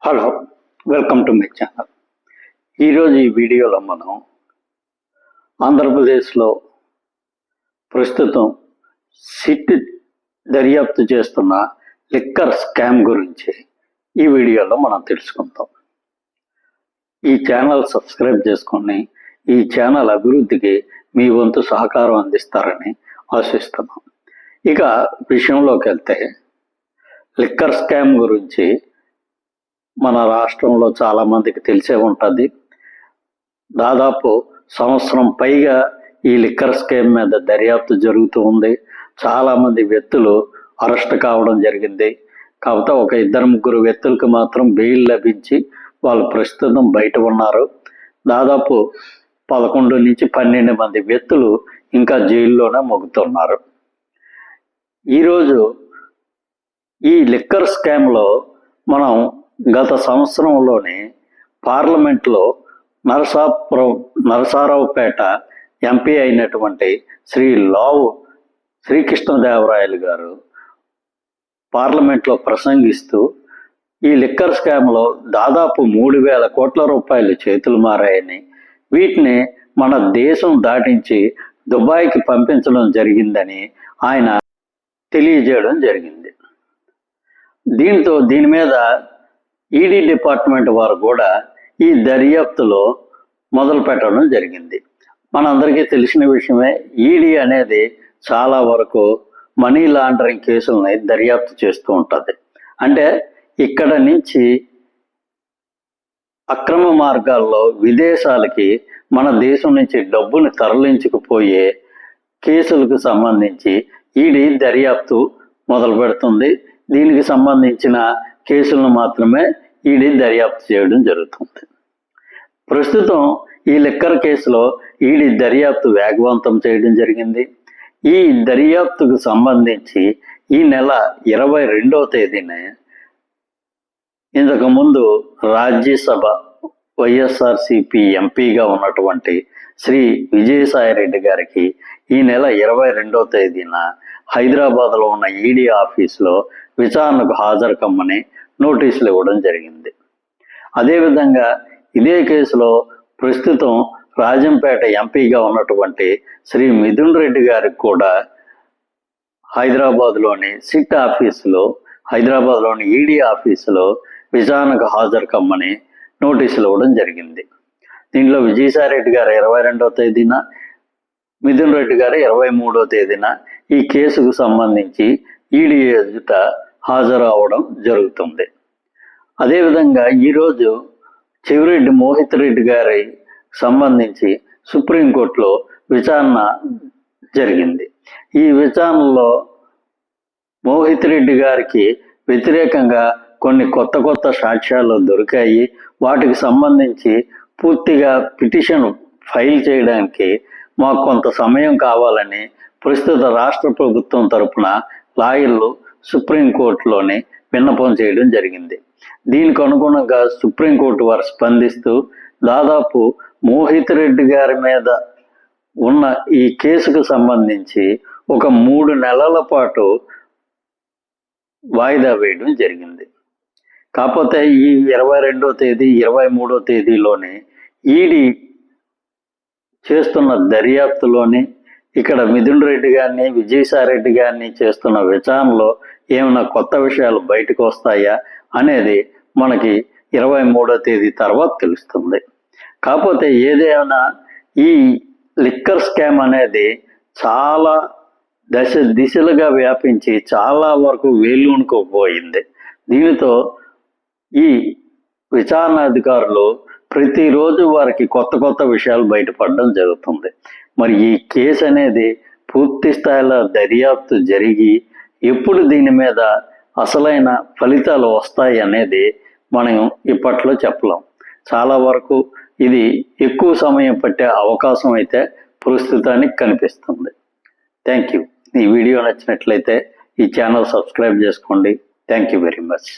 Hello, welcome to my channel. ఈరోజు ఈ వీడియోలో మనం ఆంధ్రప్రదేశ్లో ప్రస్తుతం సిట్ దర్యాప్తు చేస్తున్న లిక్కర్ స్కామ్ గురించి ఈ వీడియోలో మనం తెలుసుకుందాం. ఈ ఛానల్ సబ్స్క్రైబ్ చేసుకొని ఈ ఛానల్ అభివృద్ధికి మీ వంతు సహకారం అందిస్తారని ఆశిస్తున్నాం. ఇక విషయంలోకి వెళ్తే లిక్కర్ స్కామ్ గురించి మన రాష్ట్రంలో చాలామందికి తెలిసే ఉంటుంది. దాదాపు సంవత్సరం పైగా ఈ లిక్కర్ స్కామ్ మీద దర్యాప్తు జరుగుతూ ఉంది. చాలామంది వ్యక్తులు అరెస్ట్ కావడం జరిగింది. కాకపోతే ఒక 2-3 వ్యక్తులకు మాత్రం బెయిల్ లభించి వాళ్ళు ప్రస్తుతం బయట ఉన్నారు. దాదాపు 11 నుంచి 12 మంది వ్యక్తులు ఇంకా జైల్లోనే మొగుతున్నారు. ఈరోజు ఈ లిక్కర్ స్కామ్లో మనం గత సంవత్సరంలోనే పార్లమెంట్లో నరసారావుపేట ఎంపీ అయినటువంటి శ్రీ లావు శ్రీకృష్ణదేవరాయలు గారు పార్లమెంట్లో ప్రసంగిస్తూ ఈ లిక్కర్ స్కామ్లో దాదాపు 3,000 కోట్ల రూపాయలు చేతులు మారాయని, వీటిని మన దేశం దాటించి దుబాయ్కి పంపించడం జరిగిందని ఆయన తెలియజేయడం జరిగింది. దీని మీద ఈడీ డిపార్ట్మెంట్ వారు కూడా ఈ దర్యాప్తులో మొదలు పెట్టడం జరిగింది. మనందరికీ తెలిసిన విషయమే, ఈడీ అనేది చాలా వరకు మనీ లాండరింగ్ కేసులని దర్యాప్తు చేస్తూ ఉంటుంది. అంటే ఇక్కడ నుంచి అక్రమ మార్గాల్లో విదేశాలకి మన దేశం నుంచి డబ్బుని తరలించుకుపోయే కేసులకు సంబంధించి ఈడీ దర్యాప్తు మొదలు పెడుతుంది. దీనికి సంబంధించిన కేసులను మాత్రమే ఈడీ దర్యాప్తు చేయడం జరుగుతుంది. ప్రస్తుతం ఈ లిక్కర్ కేసులో ఈడీ దర్యాప్తు వేగవంతం చేయడం జరిగింది. ఈ దర్యాప్తుకు సంబంధించి ఈ నెల 22వ తేదీన ఇంతకుముందు రాజ్యసభ వైఎస్ఆర్సిపి ఎంపీగా ఉన్నటువంటి శ్రీ విజయసాయిరెడ్డి గారికి ఈ నెల 22వ తేదీన హైదరాబాద్లో ఉన్న ఈడీ ఆఫీసులో విచారణకు హాజరు కమ్మని నోటీసులు ఇవ్వడం జరిగింది. అదేవిధంగా ఇదే కేసులో ప్రస్తుతం రాజంపేట ఎంపీగా ఉన్నటువంటి శ్రీ మిథున్ రెడ్డి గారికి కూడా హైదరాబాద్లోని సిట్ ఆఫీసులో, హైదరాబాద్లోని ఈడీ ఆఫీసులో విచారణకు హాజరు కమ్మని నోటీసులు ఇవ్వడం జరిగింది. దీంట్లో విజయసాయిరెడ్డి గారు 22వ తేదీన, మిథున్ రెడ్డి గారు 23వ తేదీన ఈ కేసుకు సంబంధించి ఈడీ ఎదుట హాజరు అవడం జరుగుతుంది. అదేవిధంగా ఈరోజు చెవిరెడ్డి మోహిత్ రెడ్డి గారి సంబంధించి సుప్రీంకోర్టులో విచారణ జరిగింది. ఈ విచారణలో మోహిత్ రెడ్డి గారికి వ్యతిరేకంగా కొన్ని కొత్త సాక్ష్యాలు దొరికాయి. వాటికి సంబంధించి పూర్తిగా పిటిషన్ ఫైల్ చేయడానికి మాకు కొంత సమయం కావాలని ప్రస్తుత రాష్ట్ర ప్రభుత్వం తరపున లాయర్లు సుప్రీంకోర్టులోని విన్నపం చేయడం జరిగింది. దీనికి అనుగుణంగా సుప్రీంకోర్టు వారు స్పందిస్తూ దాదాపు మోహిత్ రెడ్డి గారి మీద ఉన్న ఈ కేసుకు సంబంధించి ఒక 3 నెలల పాటు వాయిదా వేయడం జరిగింది. కాకపోతే ఈ 22వ తేదీ 23వ తేదీలోనే ఈడీ చేస్తున్న దర్యాప్తులోని ఇక్కడ మిథున్ రెడ్డి గారిని, విజయసాయిరెడ్డి గారిని చేస్తున్న విచారణలో ఏమైనా కొత్త విషయాలు బయటకు వస్తాయా అనేది మనకి 23వ తేదీ తర్వాత తెలుస్తుంది. కాకపోతే ఏదేమైనా ఈ లిక్కర్ స్కామ్ అనేది చాలా దిశలుగా వ్యాపించి చాలా వరకు వేలునుకోపోయింది. దీనితో ఈ విచారణ అధికారులు ప్రతిరోజు వారికి కొత్త విషయాలు బయటపడడం జరుగుతుంది. మరి ఈ కేసు అనేది పూర్తి స్థాయిలో దర్యాప్తు జరిగి ఎప్పుడు దీని మీద అసలైన ఫలితాలు వస్తాయి అనేది మనం ఇప్పట్లో చెప్పలేం. చాలా వరకు ఇది ఎక్కువ సమయం పట్టే అవకాశం అయితే ప్రస్తుతానికి కనిపిస్తుంది. Thank you. ఈ వీడియో నచ్చినట్లయితే ఈ ఛానల్ సబ్స్క్రైబ్ చేసుకోండి. Thank you very much.